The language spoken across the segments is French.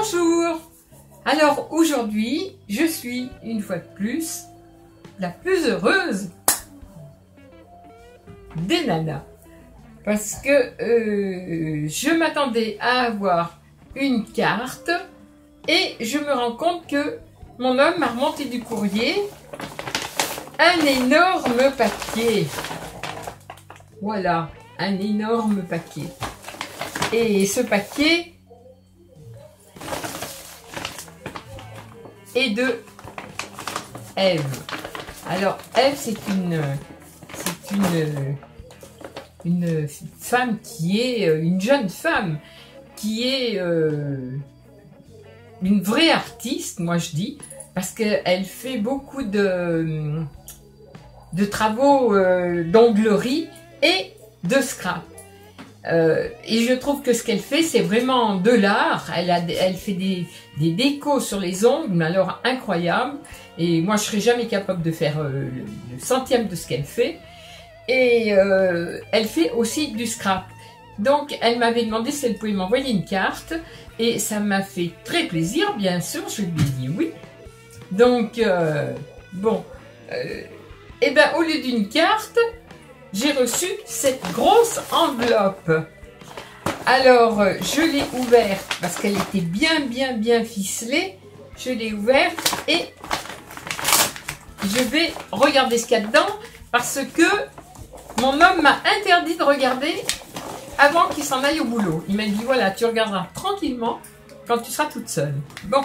Bonjour. Alors aujourd'hui, je suis une fois de plus la plus heureuse des nanas parce que je m'attendais à avoir une carte et je me rends compte que mon homme m'a remonté du courrier un énorme paquet. Voilà, un énorme paquet. Et ce paquet est de Ève. Alors Ève, c'est une femme qui est une jeune femme qui est une vraie artiste, moi je dis, parce qu'elle fait beaucoup de travaux d'onglerie et de scrap. Et je trouve que ce qu'elle fait, c'est vraiment de l'art. Elle fait des décos sur les ongles, mais alors incroyable. Et moi, je serais jamais capable de faire le centième de ce qu'elle fait. Et elle fait aussi du scrap. Donc, elle m'avait demandé si elle pouvait m'envoyer une carte. Et ça m'a fait très plaisir, bien sûr. Je lui ai dit oui. Donc, bon. Et ben, au lieu d'une carte, j'ai reçu cette grosse enveloppe. Alors, je l'ai ouverte parce qu'elle était bien ficelée. Je l'ai ouverte et je vais regarder ce qu'il y a dedans parce que mon homme m'a interdit de regarder avant qu'il s'en aille au boulot. Il m'a dit, voilà, tu regarderas tranquillement quand tu seras toute seule. Bon,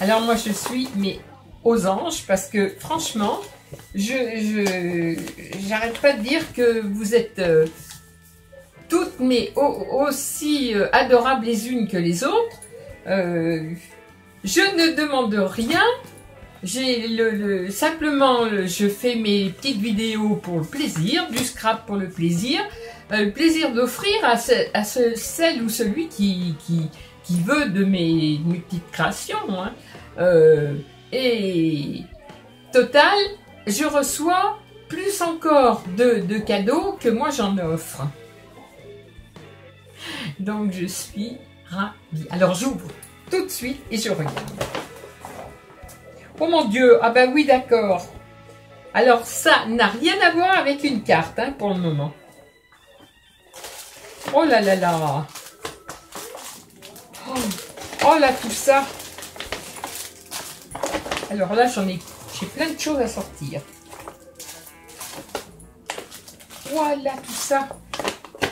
alors moi je suis mais aux anges parce que franchement, j'arrête pas de dire que vous êtes toutes mais aussi adorables les unes que les autres. Je ne demande rien. Simplement, je fais mes petites vidéos pour le plaisir, du scrap pour le plaisir d'offrir à celle ou celui qui veut de mes petites créations. Hein. Et total, je reçois plus encore de cadeaux que moi j'en offre. Donc je suis ravie. Alors j'ouvre tout de suite et je regarde. Oh mon Dieu, ah ben oui d'accord. Alors ça n'a rien à voir avec une carte hein, pour le moment. Oh là là là. Oh là tout ça. Alors là j'ai plein de choses à sortir. Voilà tout ça.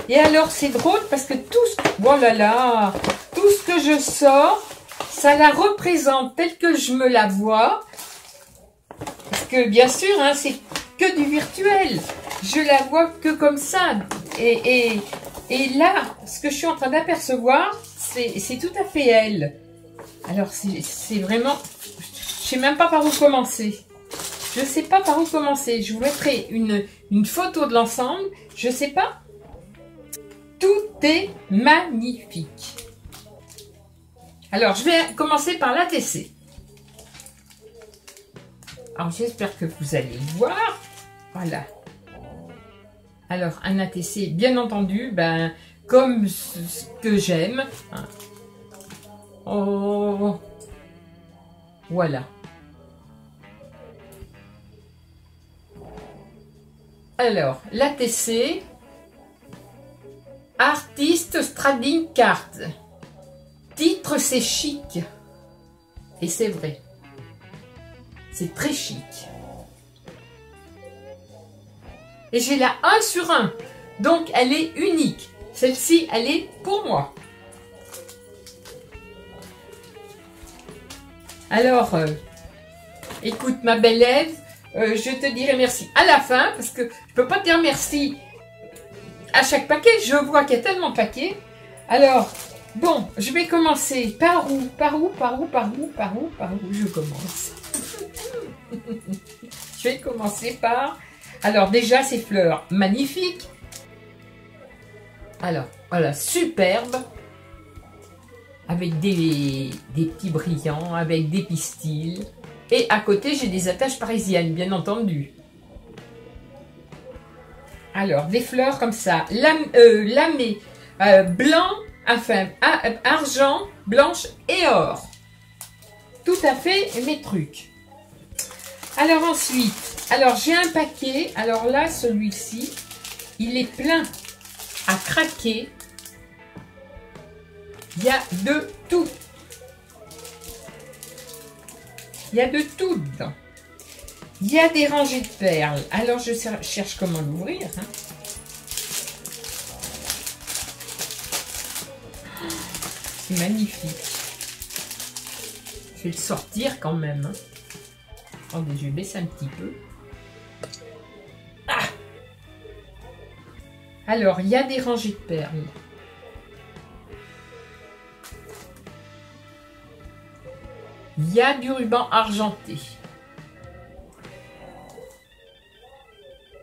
Et alors c'est drôle parce que oh là là, tout ce que je sors, ça la représente telle que je me la vois. Parce que bien sûr, hein, c'est que du virtuel. Je la vois que comme ça. Et là, ce que je suis en train d'apercevoir, c'est tout à fait elle. Alors c'est vraiment... Je sais même pas par où commencer. Je sais pas par où commencer. Je vous mettrai une photo de l'ensemble. Je sais pas. Tout est magnifique. Alors, je vais commencer par l'ATC. Alors, j'espère que vous allez voir. Voilà. Alors, un ATC, bien entendu, ben, comme ce que j'aime. Oh, voilà. Alors, l'ATC, Artist Trading Card. Titre, c'est chic. Et c'est vrai. C'est très chic. Et j'ai la 1 sur 1. Donc, elle est unique. Celle-ci, elle est pour moi. Alors, écoute, ma belle Ève, je te dirai merci à la fin, parce que je peux pas te dire merci à chaque paquet. Je vois qu'il y a tellement de paquets. Alors, bon, je vais commencer par où je commence. Je vais commencer par... Alors, déjà, ces fleurs magnifiques. Alors, voilà, superbe. Avec des petits brillants, avec des pistils. Et à côté, j'ai des attaches parisiennes, bien entendu. Alors, des fleurs comme ça. Lamé, blanc Enfin, argent, blanche et or. Tout à fait mes trucs. Alors ensuite, alors j'ai un paquet. Alors là, celui-ci, il est plein à craquer. Il y a de tout. Il y a de tout dedans. Il y a des rangées de perles. Alors je cherche comment l'ouvrir. Hein. C'est magnifique. Je vais le sortir quand même. Hein. Attendez, je vais baisser un petit peu. Ah! Alors, il y a des rangées de perles. Il y a du ruban argenté.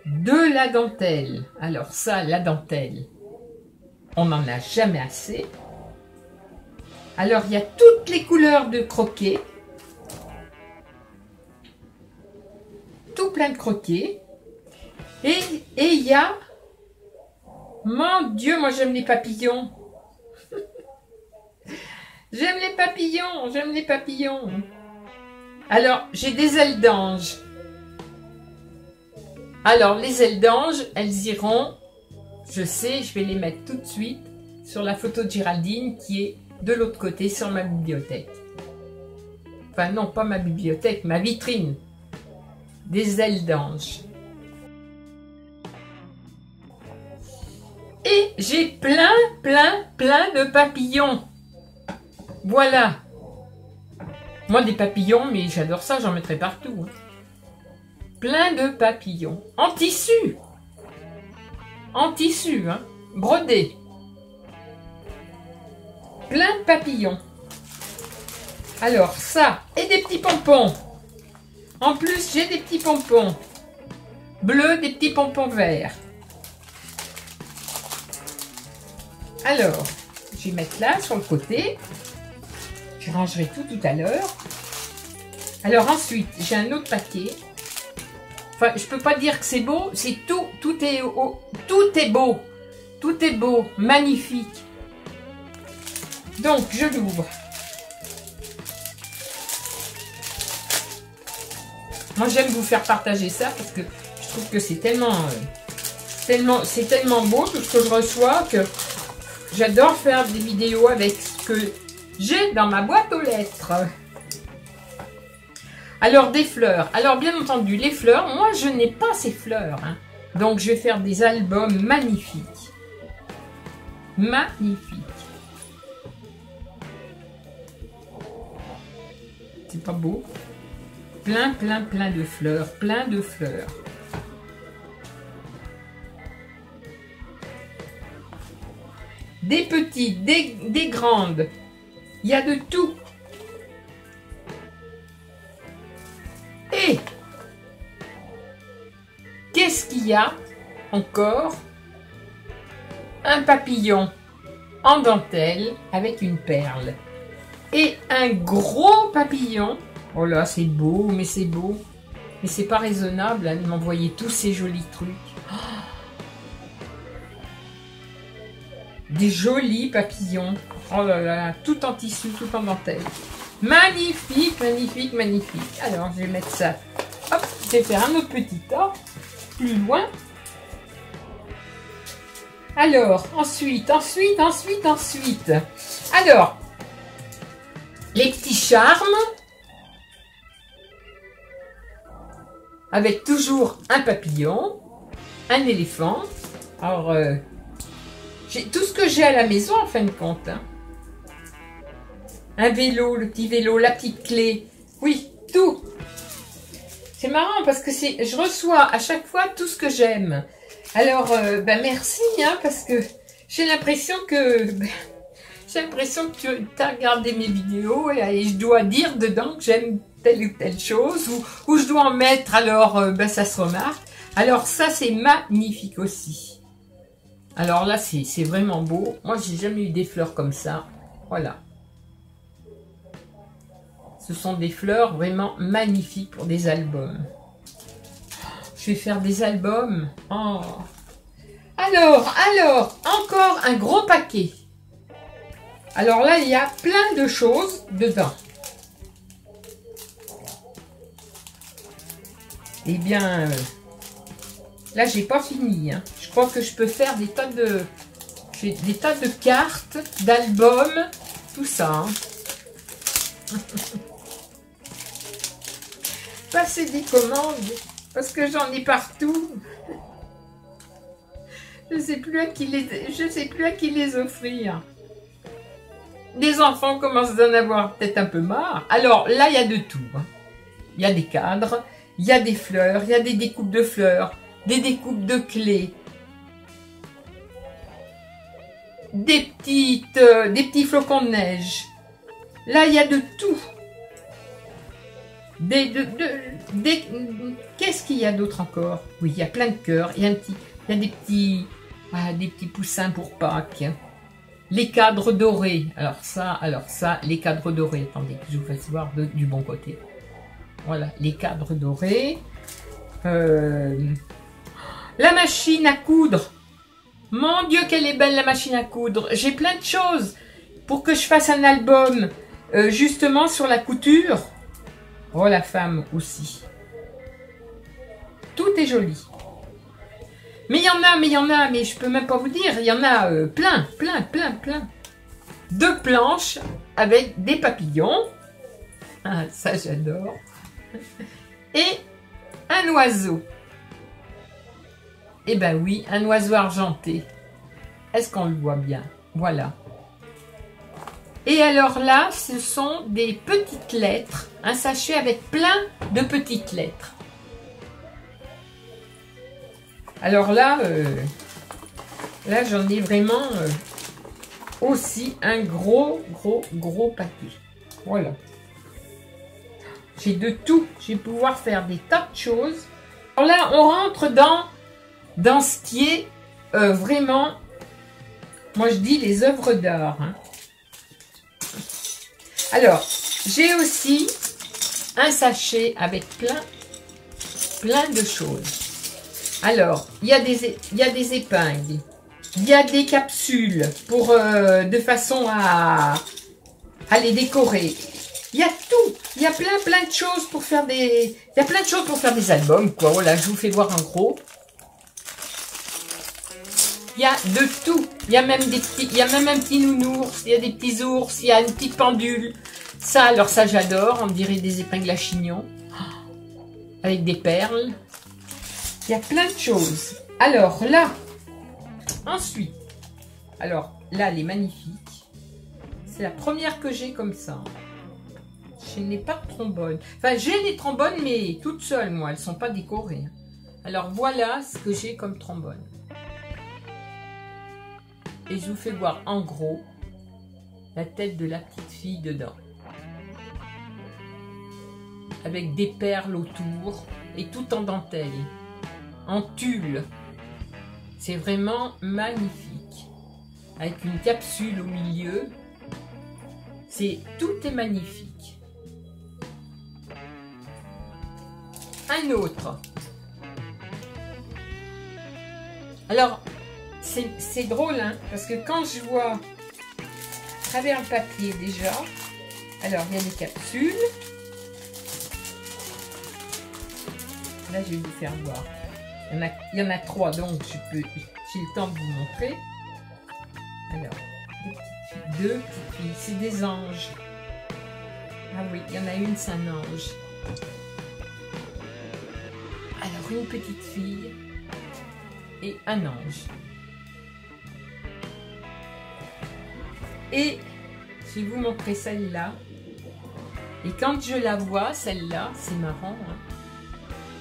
De la dentelle. Alors ça, la dentelle, on n'en a jamais assez. Alors, il y a toutes les couleurs de croquets. Tout plein de croquets. Et il y a... Mon Dieu, moi j'aime les papillons. J'aime les papillons, j'aime les papillons. Alors, j'ai des ailes d'ange. Alors, les ailes d'ange, elles iront, je sais, je vais les mettre tout de suite sur la photo de Géraldine qui est de l'autre côté sur ma bibliothèque. Enfin, non, pas ma bibliothèque, ma vitrine. Des ailes d'ange. Et j'ai plein de papillons. Voilà. Moi, des papillons, mais j'adore ça, j'en mettrai partout. Hein. Plein de papillons. En tissu. En tissu, hein. Brodé. Plein de papillons. Alors, ça. Et des petits pompons. En plus, j'ai des petits pompons. Bleus, des petits pompons verts. Alors, je vais mettre là, sur le côté. Je rangerai tout à l'heure. Alors ensuite, j'ai un autre paquet. Enfin, je peux pas dire que c'est beau, c'est tout est beau. Tout est beau, magnifique. Donc, je l'ouvre. Moi, j'aime vous faire partager ça parce que je trouve que c'est tellement beau tout ce que je reçois que j'adore faire des vidéos avec ce que j'ai dans ma boîte aux lettres. Alors, des fleurs. Alors, bien entendu, les fleurs, moi, je n'ai pas ces fleurs. Hein. Donc, je vais faire des albums magnifiques. Magnifiques. C'est pas beau? Plein de fleurs. Plein de fleurs. Des petites, des grandes. Il y a de tout. Et qu'est-ce qu'il y a encore? Un papillon en dentelle avec une perle. Et un gros papillon. Oh là, c'est beau, mais c'est beau. Mais c'est pas raisonnable hein, de m'envoyer tous ces jolis trucs. Oh, des jolis papillons. Oh là là, tout en tissu, tout en dentelle. Magnifique, magnifique, magnifique. Alors, je vais mettre ça. Hop, je vais faire un autre petit tas. Plus loin. Alors, ensuite. Alors, les petits charmes. Avec toujours un papillon. Un éléphant. Alors, j'ai tout ce que j'ai à la maison en fin de compte. Hein. Un vélo, le petit vélo, la petite clé. Oui, tout. C'est marrant parce que je reçois à chaque fois tout ce que j'aime. Alors, ben merci, hein, parce que j'ai l'impression que tu as regardé mes vidéos et je dois dire dedans que j'aime telle ou telle chose ou je dois en mettre, alors ben, ça se remarque. Alors ça, c'est magnifique aussi. Alors là, c'est vraiment beau. Moi, j'ai jamais eu des fleurs comme ça. Voilà. Ce sont des fleurs vraiment magnifiques pour des albums. Je vais faire des albums. Oh. Alors, encore un gros paquet. Alors là, il y a plein de choses dedans. Eh bien, là, j'ai pas fini. Hein. Je crois que je peux faire des tas de cartes, d'albums, tout ça. Hein. Passer des commandes, parce que j'en ai partout. Je sais plus à qui les offrir. Les enfants commencent d'en avoir peut-être un peu marre. Alors là, il y a de tout. Hein. Il y a des cadres, il y a des fleurs, il y a des découpes de fleurs, des découpes de clés, des petits flocons de neige. Là, il y a de tout. Qu'est-ce qu'il y a d'autre encore? Oui, il y a plein de cœurs. Il y a des petits poussins pour Pâques. Les cadres dorés. Alors ça, les cadres dorés. Attendez, que je vous fasse voir du bon côté. Voilà, les cadres dorés. La machine à coudre. Mon Dieu, qu'elle est belle la machine à coudre. J'ai plein de choses pour que je fasse un album justement sur la couture. Oh, la femme aussi. Tout est joli. Mais il y en a, mais je peux même pas vous dire. Il y en a plein. 2 planches avec des papillons. Ah, ça, j'adore. Et un oiseau. Eh ben oui, un oiseau argenté. Est-ce qu'on le voit bien? Voilà. Et alors là, ce sont des petites lettres. Un sachet avec plein de petites lettres. Alors là, j'en ai vraiment aussi un gros paquet. Voilà. J'ai de tout. Je vais pouvoir faire des tas de choses. Alors là, on rentre dans ce qui est vraiment, moi je dis les œuvres d'art. Hein. Alors, j'ai aussi un sachet avec plein de choses. Alors, il y a des épingles, il y a des capsules pour de façon à les décorer. Il y a tout, il y a plein de choses pour faire des albums quoi. Voilà, je vous fais voir en gros. Il y a de tout. Il y a même un petit nounours, il y a des petits ours, il y a une petite pendule. Ça, alors ça j'adore, on dirait des épingles à chignon. Avec des perles. Il y a plein de choses. Alors là, ensuite, alors là, elle est magnifique. C'est la première que j'ai comme ça. Je n'ai pas de trombone. Enfin, j'ai des trombones, mais toutes seules, moi. Elles ne sont pas décorées. Alors voilà ce que j'ai comme trombone. Et je vous fais voir en gros la tête de la petite fille dedans. Avec des perles autour et tout en dentelle, en tulle. C'est vraiment magnifique. Avec une capsule au milieu. Tout est magnifique. Un autre. Alors, c'est drôle, hein, parce que quand je vois à travers le papier déjà, alors il y a des capsules. Là, je vais vous faire voir. Il y en a 3, donc j'ai le temps de vous montrer. Alors, deux petites filles, c'est des anges. Ah oui, il y en a une, c'est un ange. Alors, une petite fille et un ange. Et je vais vous montrer celle-là. Et quand je la vois, celle-là, c'est marrant, hein,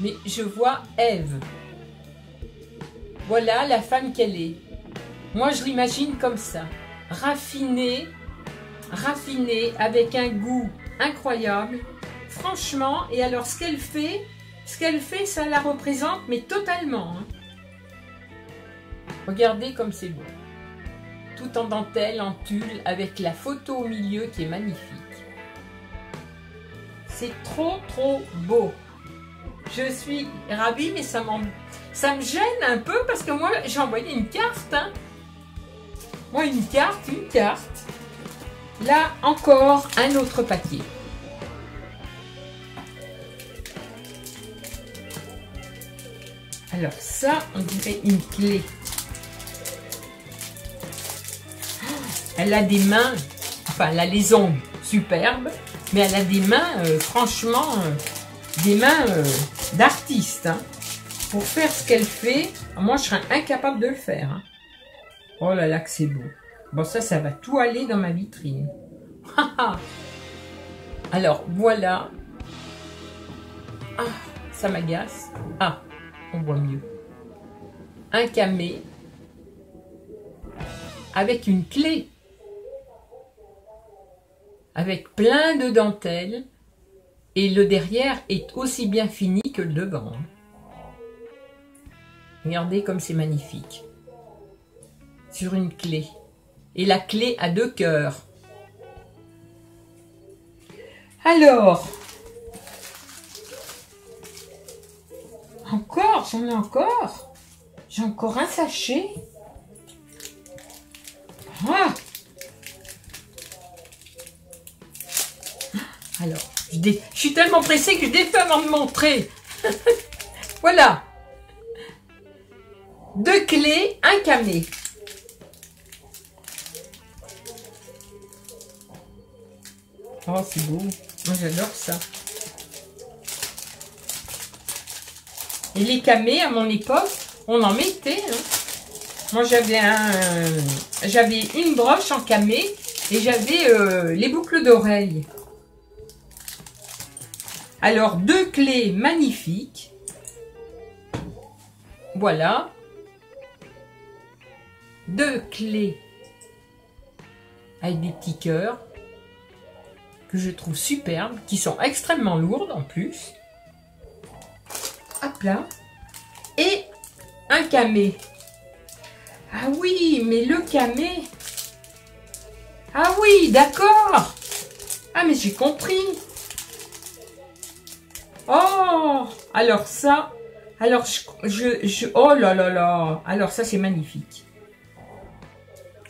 mais je vois Ève. Voilà la femme qu'elle est. Moi, je l'imagine comme ça. Raffinée, avec un goût incroyable. Franchement, et alors ce qu'elle fait, ça la représente, mais totalement. Hein. Regardez comme c'est beau. Tout en dentelle, en tulle, avec la photo au milieu qui est magnifique. C'est trop beau. Je suis ravie, mais ça me gêne un peu parce que moi, j'ai envoyé une carte. Hein. Moi, une carte. là encore un autre papier. Alors ça, on dirait une clé. Elle a des mains, enfin elle a les ongles superbes, mais elle a des mains, franchement, des mains d'artiste. Hein. Pour faire ce qu'elle fait, moi je serais incapable de le faire. Hein. Oh là là que c'est beau. Bon ça va tout aller dans ma vitrine. Alors voilà. Ah, ça m'agace. Ah, on voit mieux. Un camé avec une clé. Avec plein de dentelles. Et le derrière est aussi bien fini que le devant. Regardez comme c'est magnifique. Sur une clé. Et la clé a 2 cœurs. Alors. Encore, j'en ai encore. J'ai encore un sachet. Ah. Alors, je suis tellement pressée que je défais avant de montrer. Voilà. 2 clés, un camé. Oh, c'est beau. Moi, j'adore ça. Et les camés, à mon époque, on en mettait. Hein. Moi, j'avais une broche en camé et j'avais les boucles d'oreilles. Alors, 2 clés magnifiques. Voilà. 2 clés avec des petits cœurs que je trouve superbes, qui sont extrêmement lourdes en plus. Hop là. Et un camé. Ah oui, mais le camé. Ah oui, d'accord. Ah, mais j'ai compris. Oh, alors ça, alors oh là là là, alors ça c'est magnifique.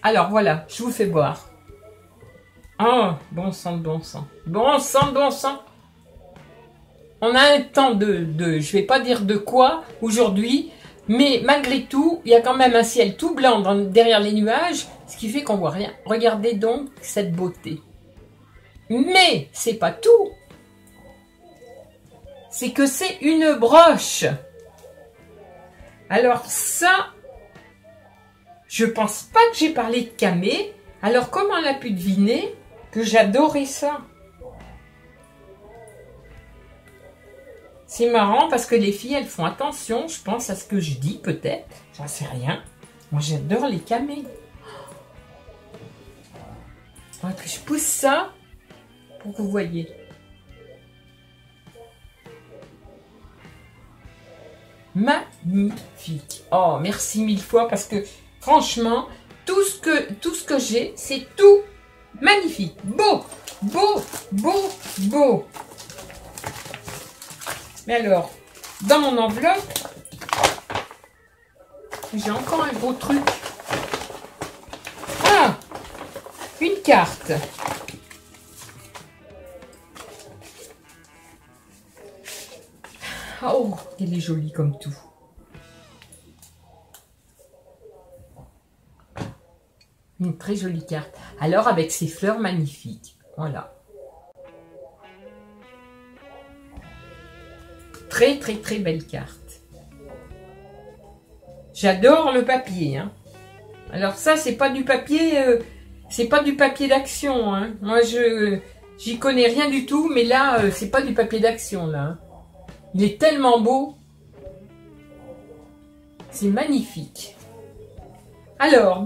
Alors voilà, je vous fais voir. Oh, bon sang de bon sang. Bon sang de bon sang. On a un temps je vais pas dire de quoi aujourd'hui, mais malgré tout, il y a quand même un ciel tout blanc derrière les nuages, ce qui fait qu'on voit rien. Regardez donc cette beauté. Mais c'est pas tout. C'est que c'est une broche. Alors ça, je pense pas que j'ai parlé de camé. Alors comment elle a pu deviner que j'adorais ça? C'est marrant parce que les filles, elles font attention, je pense, à ce que je dis peut-être. J'en sais rien. Moi, j'adore les camés. Alors que je pousse ça pour que vous voyez. Magnifique. Oh, merci 1000 fois parce que franchement, tout ce que j'ai, c'est tout magnifique. Beau, beau, beau, beau. Mais alors, dans mon enveloppe, j'ai encore un gros truc. Ah, une carte. Oh, elle est jolie comme tout. Une très jolie carte. Alors, avec ces fleurs magnifiques. Voilà. Très, très, très belle carte. J'adore le papier. Hein. Alors ça, c'est pas du papier... c'est pas du papier d'action. Hein. Moi, j'y connais rien du tout. Mais là, c'est pas du papier d'action, là. Hein. Il est tellement beau. C'est magnifique. Alors,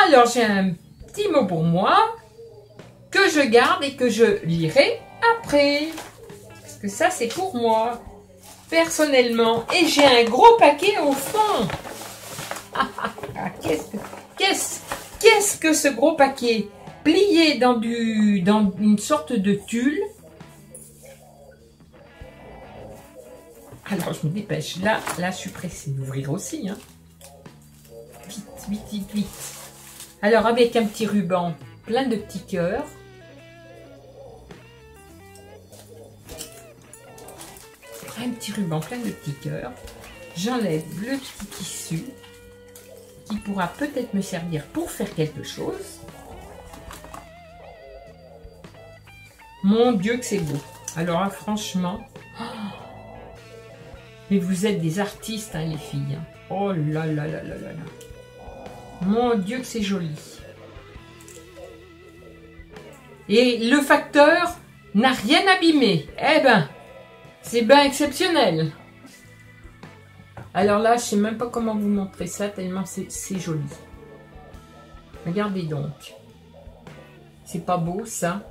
alors, j'ai un petit mot pour moi que je garde et que je lirai après. Parce que ça, c'est pour moi, personnellement. Et j'ai un gros paquet au fond. Qu'est-ce que ce gros paquet? Plié dans une sorte de tulle. Alors, je me dépêche. Là, je suis pressée d'ouvrir aussi. Hein. Vite, vite, vite, vite. Alors, avec un petit ruban plein de petits cœurs. Un petit ruban plein de petits cœurs. J'enlève le petit tissu qui pourra peut-être me servir pour faire quelque chose. Mon Dieu que c'est beau. Alors là, franchement, mais vous êtes des artistes, hein, les filles. Oh là là là là là là. Mon Dieu que c'est joli. Et le facteur n'a rien abîmé. Eh ben, c'est bien exceptionnel. Alors là, je sais même pas comment vous montrer ça, tellement c'est joli. Regardez donc. C'est pas beau, ça?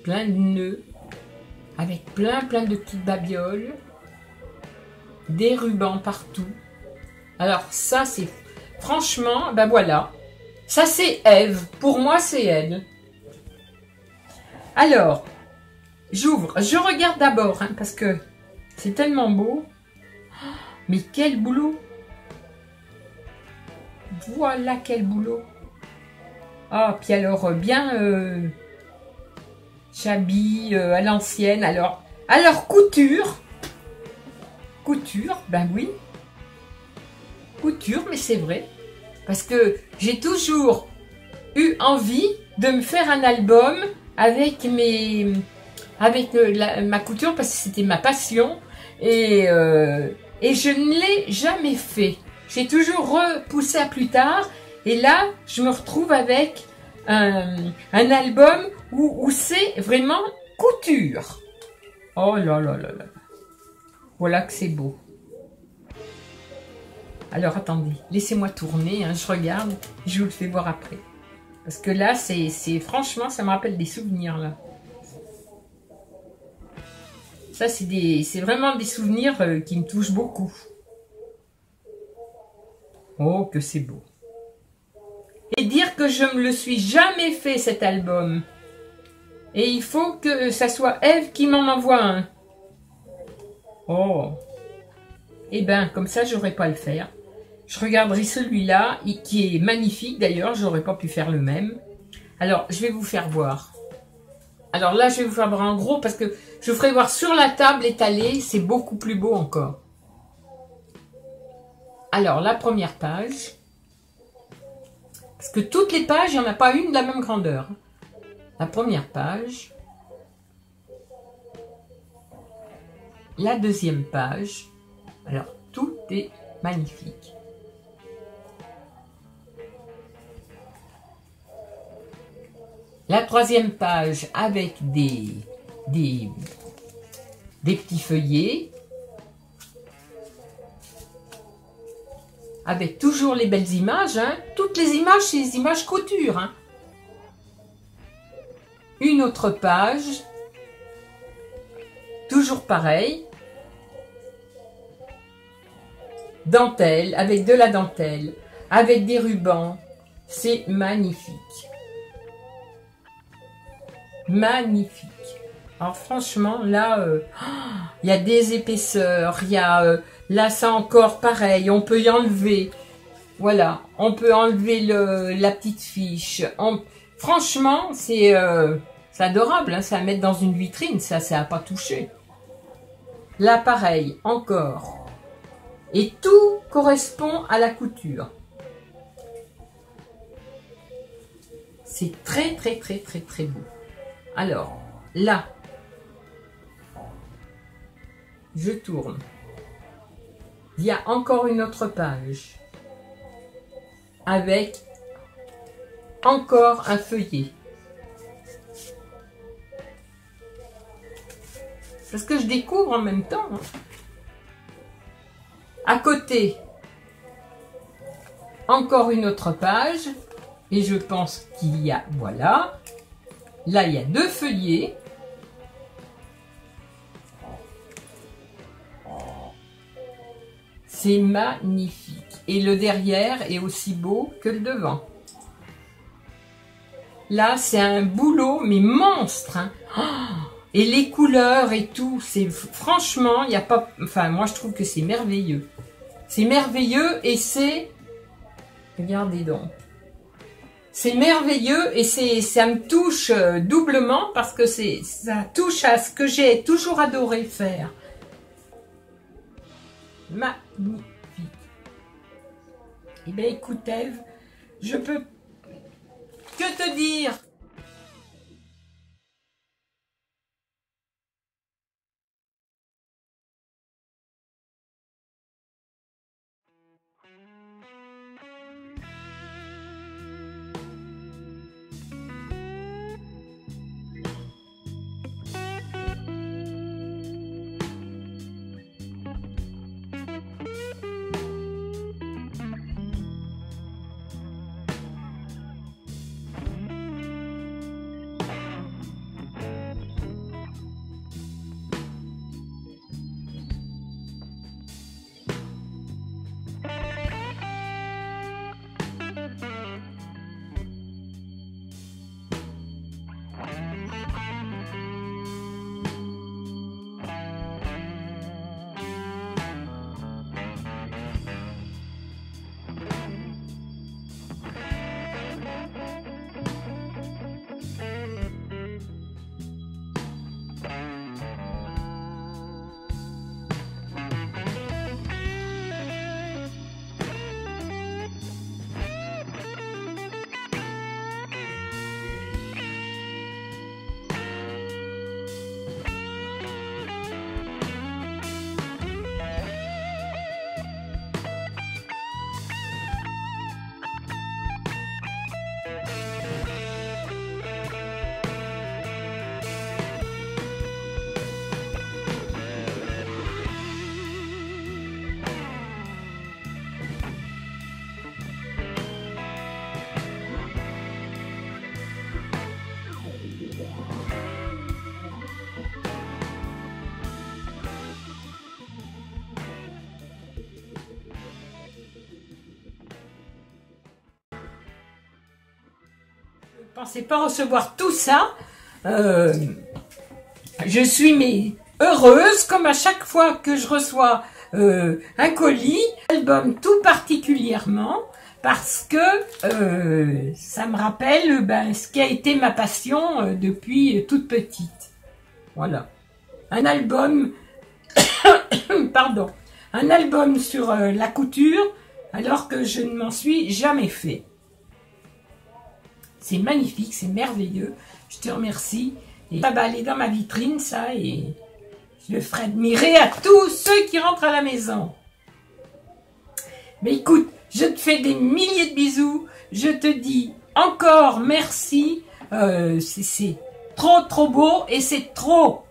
Plein de nœuds. Avec plein de petites babioles. Des rubans partout. Alors ça, c'est... Franchement, ben voilà. Ça, c'est Ève. Pour moi, c'est elle. Alors, j'ouvre. Je regarde d'abord, hein, parce que c'est tellement beau. Mais quel boulot! Voilà quel boulot! Ah, puis alors, bien chabis à l'ancienne. Alors, couture, ben oui. Couture, mais c'est vrai. Parce que j'ai toujours eu envie de me faire un album avec ma couture, parce que c'était ma passion. Et je ne l'ai jamais fait. J'ai toujours repoussé à plus tard. Et là, je me retrouve avec un album où c'est vraiment couture. Oh là là là là. Voilà que c'est beau. Alors, attendez. Laissez-moi tourner. Hein, je regarde. Je vous le fais voir après. Parce que là, franchement, ça me rappelle des souvenirs, là. Ça, c'est vraiment des souvenirs qui me touchent beaucoup. Oh, que c'est beau. Et dire que je me le suis jamais fait, cet album. Et il faut que ça soit Ève qui m'en envoie un. Oh. Eh ben, comme ça, j'aurais pas à le faire. Je regarderai celui-là, qui est magnifique d'ailleurs. J'aurais pas pu faire le même. Alors, je vais vous faire voir. Alors là, je vais vous faire voir en gros parce que je ferai voir sur la table étalée, c'est beaucoup plus beau encore. Alors, la première page. Parce que toutes les pages, il n'y en a pas une de la même grandeur. La première page. La deuxième page. Alors, tout est magnifique. La troisième page avec des petits feuillets. Avec toujours les belles images. Hein. Toutes les images, c'est des images couture. Hein. Une autre page. Toujours pareil. Dentelle, avec de la dentelle. Avec des rubans. C'est magnifique. Magnifique. Alors franchement, là, il y a des épaisseurs, il y a... là, c'est encore pareil, on peut y enlever. Voilà, on peut enlever la petite fiche. Franchement, c'est adorable, hein, ça à mettre dans une vitrine, ça à pas toucher. Là, pareil, encore. Et tout correspond à la couture. C'est très, très, très, très, très beau. Alors, là, je tourne. Il y a encore une autre page avec encore un feuillet. Parce que je découvre en même temps. Hein. À côté, encore une autre page. Et je pense qu'il y a, voilà. Là, il y a deux feuillets. C'est magnifique. Et le derrière est aussi beau que le devant. Là, c'est un boulot, mais monstre. Hein. Et les couleurs et tout, c'est franchement, il n'y a pas... Enfin, moi, je trouve que c'est merveilleux. C'est merveilleux et c'est... Regardez donc. c'est merveilleux et ça me touche doublement parce que ça touche à ce que j'ai toujours adoré faire. Magnifique. Eh bien, écoute, Ève, je peux que te dire. Je ne pensais pas recevoir tout ça. Je suis heureuse, comme à chaque fois que je reçois un colis, un album tout particulièrement, parce que ça me rappelle ce qui a été ma passion depuis toute petite. Voilà. Un album, pardon, un album sur la couture, alors que je ne m'en suis jamais fait. C'est magnifique, c'est merveilleux. Je te remercie. Et ça va aller dans ma vitrine, ça, et je le ferai admirer à tous ceux qui rentrent à la maison. Mais écoute, je te fais des milliers de bisous. Je te dis encore merci. C'est trop beau et c'est trop.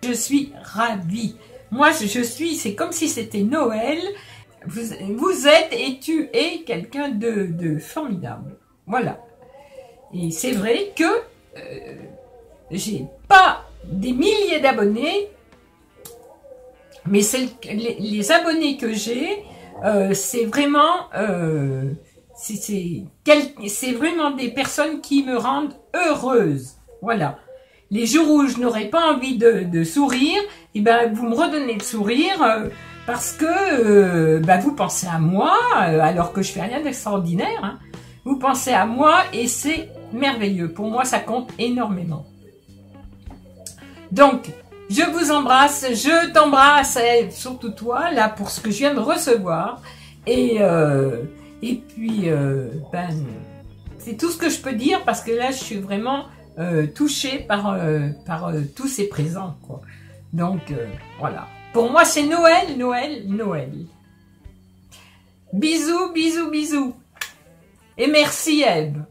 Je suis ravie. Moi, c'est comme si c'était Noël. Vous êtes et tu es quelqu'un de formidable. Voilà. Et c'est vrai que j'ai pas des milliers d'abonnés, mais les abonnés que j'ai, c'est vraiment c'est vraiment des personnes qui me rendent heureuse. Voilà. Les jours où je n'aurais pas envie de sourire, et ben vous me redonnez le sourire parce que vous pensez à moi alors que je fais rien d'extraordinaire. Hein. Vous pensez à moi et c'est merveilleux. Pour moi, ça compte énormément. Donc, je vous embrasse, je t'embrasse, surtout toi, là, pour ce que je viens de recevoir. Et puis, c'est tout ce que je peux dire parce que là, je suis vraiment touchée par tous ces présents, quoi. Donc, voilà. Pour moi, c'est Noël, Noël, Noël. Bisous, bisous, bisous. Et merci, Ève.